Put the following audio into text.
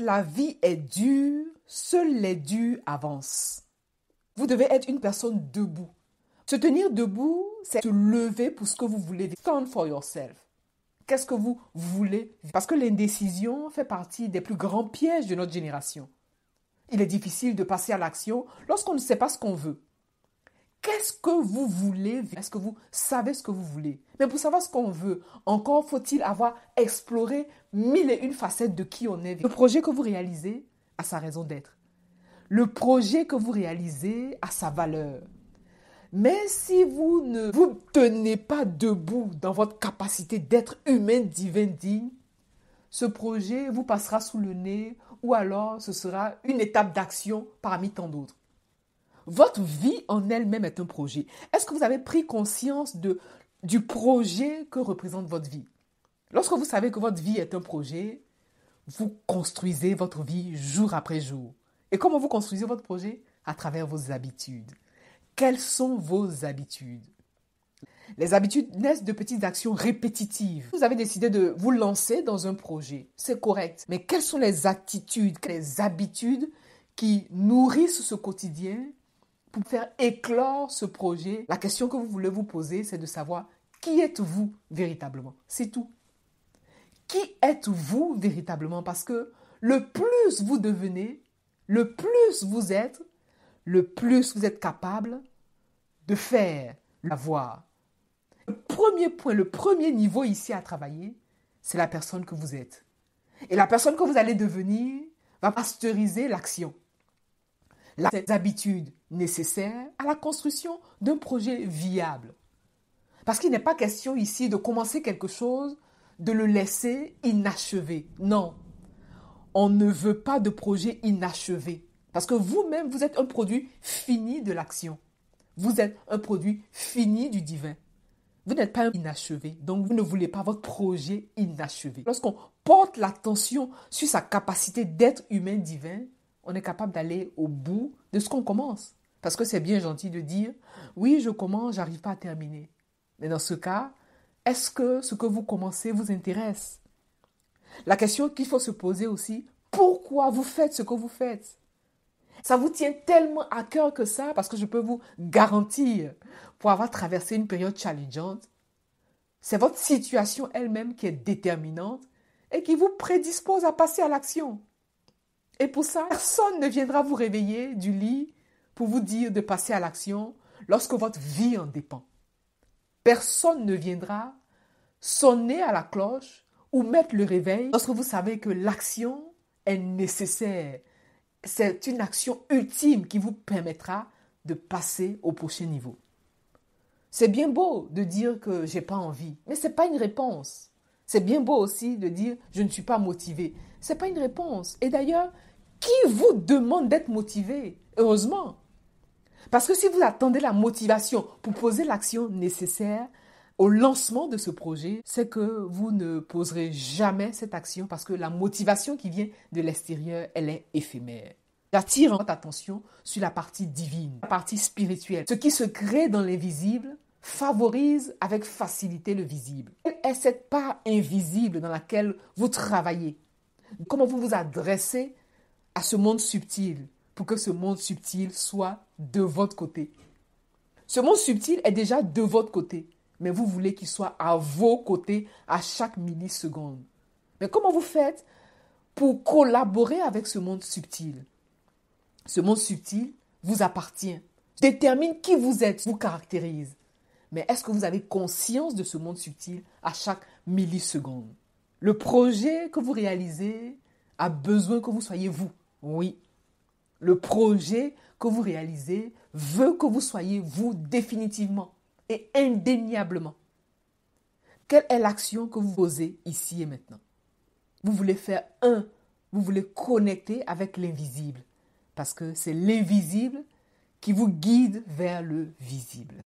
la vie est dure, seuls les durs avancent. Vous devez être une personne debout. Se tenir debout, c'est se lever pour ce que vous voulez. Stand for yourself. Qu'est-ce que vous voulez? Parce que l'indécision fait partie des plus grands pièges de notre génération. Il est difficile de passer à l'action lorsqu'on ne sait pas ce qu'on veut. Qu'est-ce que vous voulez? Est-ce que vous savez ce que vous voulez? Mais pour savoir ce qu'on veut, encore faut-il avoir exploré 1001 facettes de qui on est. Le projet que vous réalisez a sa raison d'être. Le projet que vous réalisez a sa valeur. Mais si vous ne vous tenez pas debout dans votre capacité d'être humain, divin, digne, ce projet vous passera sous le nez ou alors ce sera une étape d'action parmi tant d'autres. Votre vie en elle-même est un projet. Est-ce que vous avez pris conscience du projet que représente votre vie? Lorsque vous savez que votre vie est un projet, vous construisez votre vie jour après jour. Et comment vous construisez votre projet? À travers vos habitudes. Quelles sont vos habitudes? Les habitudes naissent de petites actions répétitives. Vous avez décidé de vous lancer dans un projet. C'est correct. Mais quelles sont les attitudes, les habitudes qui nourrissent ce quotidien pour faire éclore ce projet? La question que vous voulez vous poser, c'est de savoir qui êtes-vous véritablement? C'est tout. Qui êtes-vous véritablement? Parce que le plus vous devenez, le plus vous êtes, le plus vous êtes capable de faire, l'avoir. Le premier point, le premier niveau ici à travailler, c'est la personne que vous êtes. Et la personne que vous allez devenir va pasteuriser l'action. Les habitudes nécessaires à la construction d'un projet viable. Parce qu'il n'est pas question ici de commencer quelque chose, de le laisser inachevé. Non, on ne veut pas de projet inachevé. Parce que vous-même, vous êtes un produit fini de l'action. Vous êtes un produit fini du divin. Vous n'êtes pas inachevé, donc vous ne voulez pas votre projet inachevé. Lorsqu'on porte l'attention sur sa capacité d'être humain divin, on est capable d'aller au bout de ce qu'on commence. Parce que c'est bien gentil de dire, oui, je commence, j'arrive pas à terminer. Mais dans ce cas, est-ce que ce que vous commencez vous intéresse? La question qu'il faut se poser aussi, pourquoi vous faites ce que vous faites? Ça vous tient tellement à cœur que ça, parce que je peux vous garantir, pour avoir traversé une période challengeante, c'est votre situation elle-même qui est déterminante et qui vous prédispose à passer à l'action. Et pour ça, personne ne viendra vous réveiller du lit pour vous dire de passer à l'action lorsque votre vie en dépend. Personne ne viendra sonner à la cloche ou mettre le réveil lorsque vous savez que l'action est nécessaire. C'est une action ultime qui vous permettra de passer au prochain niveau. C'est bien beau de dire que j'ai pas envie, mais c'est pas une réponse. C'est bien beau aussi de dire je ne suis pas motivé. C'est pas une réponse. Et d'ailleurs, qui vous demande d'être motivé? Heureusement. Parce que si vous attendez la motivation pour poser l'action nécessaire au lancement de ce projet, c'est que vous ne poserez jamais cette action parce que la motivation qui vient de l'extérieur, elle est éphémère. J'attire votre attention sur la partie divine, la partie spirituelle. Ce qui se crée dans l'invisible favorise avec facilité le visible. Quelle est cette part invisible dans laquelle vous travaillez? Comment vous vous adressez à ce monde subtil pour que ce monde subtil soit de votre côté? Ce monde subtil est déjà de votre côté, mais vous voulez qu'il soit à vos côtés à chaque milliseconde. Mais comment vous faites pour collaborer avec ce monde subtil? Ce monde subtil vous appartient, détermine qui vous êtes, vous caractérise. Mais est-ce que vous avez conscience de ce monde subtil à chaque milliseconde? Le projet que vous réalisez a besoin que vous soyez vous. Oui. Le projet que vous réalisez veut que vous soyez vous définitivement et indéniablement. Quelle est l'action que vous posez ici et maintenant? Vous voulez faire vous voulez connecter avec l'invisible. Parce que c'est l'invisible qui vous guide vers le visible.